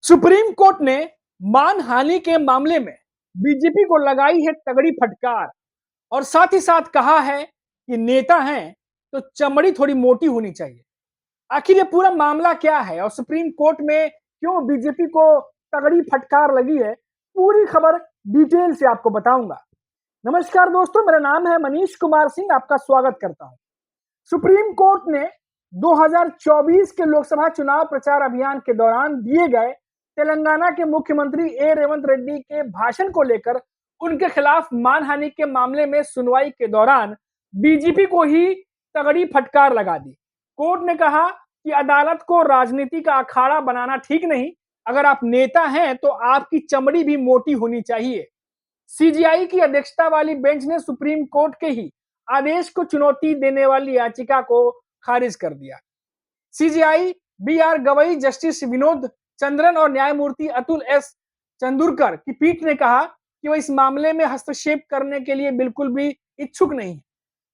Supreme court ने मानहानि के मामले में बीजेपी को लगाई है तगड़ी फटकार और साथ ही साथ कहा है कि नेता हैं तो चमड़ी थोड़ी मोटी होनी चाहिए। आखिर ये पूरा मामला क्या है और सुप्रीम कोर्ट में क्यों बीजेपी को तगड़ी फटकार लगी है, पूरी खबर डिटेल से आपको बताऊंगा। नमस्कार दोस्तों, मेरा नाम है मनीष कुमार सिंह, आपका स्वागत करता हूं। सुप्रीम कोर्ट ने 2024 के लोकसभा चुनाव प्रचार अभियान के दौरान दिए गए तेलंगाना के मुख्यमंत्री रेवंत रेड्डी के भाषण को लेकर उनके खिलाफ मानहानि के मामले में सुनवाई के दौरान बीजेपी को ही तगड़ी फटकार लगा दी। कोर्ट ने कहा कि अदालत को राजनीति का अखाड़ा बनाना ठीक नहीं। अगर आप नेता हैं तो आपकी चमड़ी भी मोटी होनी चाहिए। सीजीआई की अध्यक्षता वाली बेंच ने सुप्रीम कोर्ट के ही आदेश को चुनौती देने वाली याचिका को खारिज कर दिया। CJI B R. Gavai, justice Vinod Chandran और न्यायमूर्ति अतुल एस चंदुरकर की पीठ ने कहा कि वह इस मामले में हस्तक्षेप करने के लिए बिल्कुल भी इच्छुक नहीं है।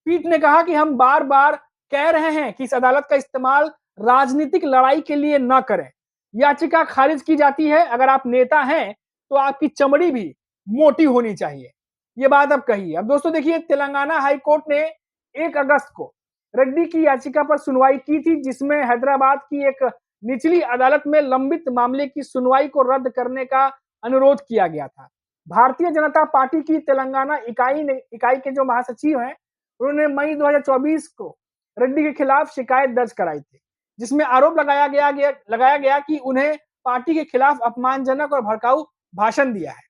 पीठ ने कहा कि हम बार बार कह रहे हैं कि इस अदालत का इस्तेमाल राजनीतिक लड़ाई के लिए न करें। याचिका खारिज की जाती है। अगर आप नेता हैं तो आपकी चमड़ी भी मोटी होनी चाहिए। ये बात अब कही। अब दोस्तों देखिए, तेलंगाना हाई कोर्ट ने 1 अगस्त को रेड्डी की याचिका पर सुनवाई की थी, जिसमें हैदराबाद की एक निचली अदालत में लंबित मामले की सुनवाई को रद्द करने का अनुरोध किया गया था। भारतीय जनता पार्टी की तेलंगाना इकाई के जो महासचिव हैं, उन्होंने मई 2024 को रेड्डी के खिलाफ शिकायत दर्ज कराई थी, जिसमें आरोप लगाया गया कि उन्हें पार्टी के खिलाफ अपमानजनक और भड़काऊ भाषण दिया है।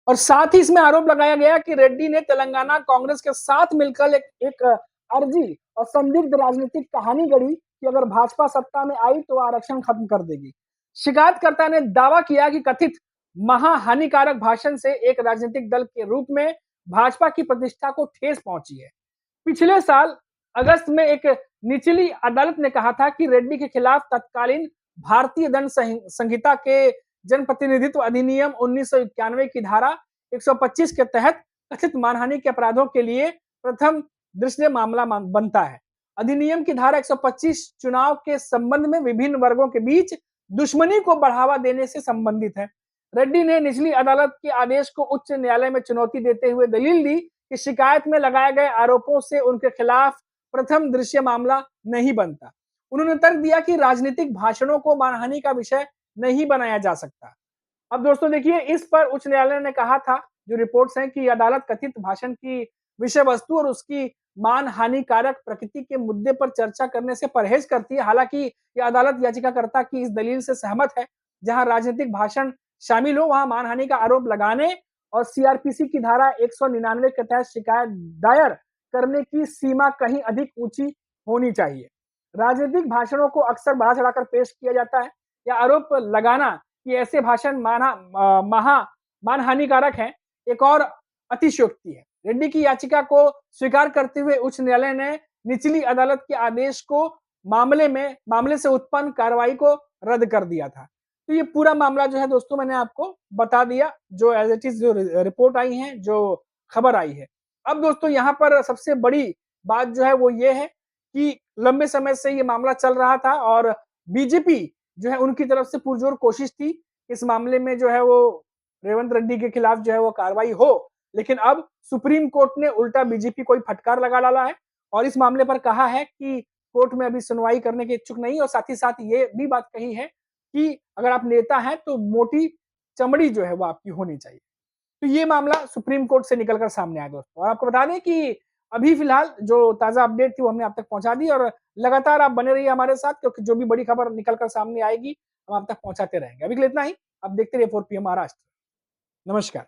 और साथ ही इसमें आरोप लगाया गया कि रेड्डी ने तेलंगाना कांग्रेस के साथ मिलकर एक अर्जी और संदिग्ध राजनीतिक कहानी गढ़ी कि अगर भाजपा सत्ता में आई तो आरक्षण खत्म कर देगी। शिकायतकर्ता ने दावा किया कि कथित महाहानिकारक भाषण से एक राजनीतिक दल के रूप में भाजपा की प्रतिष्ठा को ठेस पहुंची है। पिछले साल अगस्त में एक निचली अदालत ने कहा था कि रेड्डी के खिलाफ तत्कालीन भारतीय दंड संहिता के जनप्रतिनिधित्व अधिनियम 1991 की धारा 125 के तहत कथित मानहानि के अपराधों के लिए प्रथम दृश्य मामला बनता है। अधिनियम की धारा 125 चुनाव के संबंध में विभिन्न वर्गों के बीच दुश्मनी को बढ़ावा देने से संबंधित है। रेड्डी ने निचली अदालत के आदेश को उच्च न्यायालय में चुनौती देते हुए दलील दी कि शिकायत में लगाए गए आरोपों से उनके खिलाफ प्रथम दृश्य मामला नहीं बनता। उन्होंने तर्क दिया कि राजनीतिक भाषणों को मानहानि का विषय नहीं बनाया जा सकता। अब दोस्तों देखिए, इस पर उच्च न्यायालय ने कहा था, जो रिपोर्ट्स हैं, कि अदालत कथित भाषण की विषय वस्तु और उसकी मानहानिकारक प्रकृति के मुद्दे पर चर्चा करने से परहेज करती है। हालांकि यह अदालत याचिकाकर्ता की इस दलील से सहमत है, जहां राजनीतिक भाषण शामिल हो वहां मानहानि का आरोप लगाने और सीआरपीसी की धारा 199 के तहत शिकायत दायर करने की सीमा कहीं अधिक ऊंची होनी चाहिए। राजनीतिक भाषणों को अक्सर बढ़ा चढ़ाकर पेश किया जाता है या आरोप लगाना कि ऐसे भाषण मानहानिकारक हैं, एक और अतिशयोक्ति है। रेड्डी की याचिका को स्वीकार करते हुए उच्च न्यायालय ने निचली अदालत के आदेश को मामले से उत्पन्न कार्रवाई को रद्द कर दिया था। तो ये पूरा मामला जो है दोस्तों मैंने आपको बता दिया, जो एज इट इज जो रिपोर्ट आई है, जो खबर आई है। अब दोस्तों यहाँ पर सबसे बड़ी बात जो है वो ये है कि लंबे समय से ये मामला चल रहा था और बीजेपी जो है उनकी तरफ से पुरजोर कोशिश थी इस मामले में जो है वो रेवंत रेड्डी के खिलाफ जो है वो कार्रवाई हो, लेकिन अब सुप्रीम कोर्ट ने उल्टा बीजेपी को ही फटकार लगा डाला है और इस मामले पर कहा है कि कोर्ट में अभी सुनवाई करने के इच्छुक नहीं, और साथ ही साथ ये भी बात कही है कि अगर आप नेता हैं तो मोटी चमड़ी जो है वो आपकी होनी चाहिए। तो ये मामला सुप्रीम कोर्ट से निकलकर सामने आया दोस्तों। और आपको बता दें कि अभी फिलहाल जो ताजा अपडेट थी वो हमने आप तक पहुंचा दी, और लगातार आप बने रहिए हमारे साथ, क्योंकि जो भी बड़ी खबर निकलकर सामने आएगी हम आप तक पहुंचाते रहेंगे। अभी के लिए इतना ही। अब देखते रहिए 4 PM महाराष्ट्र। नमस्कार।